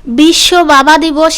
বিশ্ব বাবা দিবস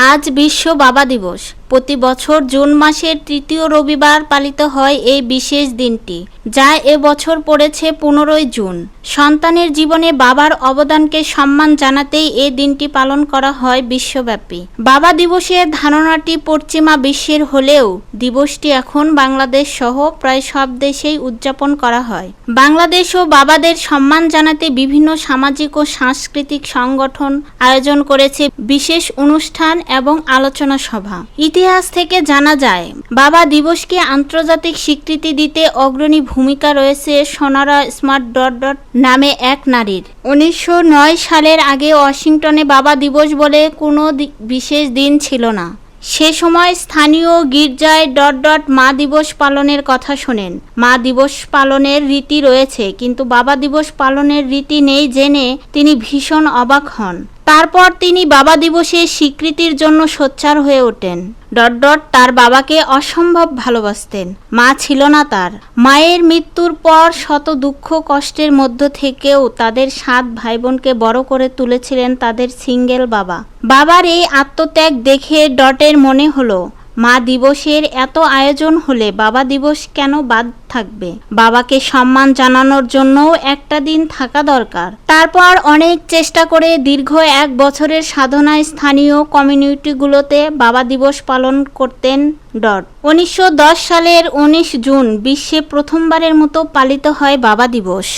আজ বিশ্ব বাবা দিবস। প্রতি বছর জুন মাসের তৃতীয় রবিবার পালিত হয় এই বিশেষ দিনটি, যা এবছর পড়েছে 15ই জুন। সন্তানের জীবনে বাবার অবদানকে সম্মান জানাতেই এই দিনটি পালন করা হয় বিশ্বব্যাপী। বাবা দিবসের ধারণাটি পশ্চিমা বিশ্বের হলেও দিবসটি এখন বাংলাদেশ সহ প্রায় সব দেশেই উদযাপন করা হয়। বাংলাদেশও বাবাদের সম্মান জানাতে বিভিন্ন সামাজিক ও সাংস্কৃতিক সংগঠন আয়োজন করেছে বিশেষ অনুষ্ঠান এবং আলোচনা সভা। ইতিহাস থেকে জানা যায়, বাবা দিবসকে আন্তর্জাতিক স্বীকৃতি দিতে অগ্রণী ভূমিকা রয়েছে সোনারা স্মার্ট নামে এক নারীর। 1909 সালের আগে ওয়াশিংটনে বাবা দিবস বলে কোনো বিশেষ দিন ছিল না। সে সময় স্থানীয় গির্জায় মা দিবস পালনের কথা শোনেন। মা দিবস পালনের রীতি রয়েছে, কিন্তু বাবা দিবস পালনের রীতি নেই জেনে তিনি ভীষণ অবাক হন। তারপর তিনি বাবা দিবসের স্বীকৃতির জন্য সোচ্চার হয়ে ওঠেন। তার বাবাকে অসম্ভব ভালোবাসতেন। মা ছিল না তার। মায়ের মৃত্যুর পর শত দুঃখ কষ্টের মধ্য থেকেও তাদের 7 ভাই বোনকে বড় করে তুলেছিলেন তাদের সিঙ্গেল বাবা। বাবার এই আত্মত্যাগ দেখে ডটের মনে হলো, মা দিবসের এত আয়োজন হলে বাবা দিবস কেন বাদ থাকবে? বাবাকে সম্মান জানানোর জন্যও একটা দিন থাকা দরকার। তারপর অনেক চেষ্টা করে দীর্ঘ 1 বছরের সাধনায় স্থানীয় কমিউনিটিগুলোতে বাবা দিবস পালন করতেন 1910 সালের 19 জুন বিশ্বে প্রথমবারের মতো পালিত হয় বাবা দিবস।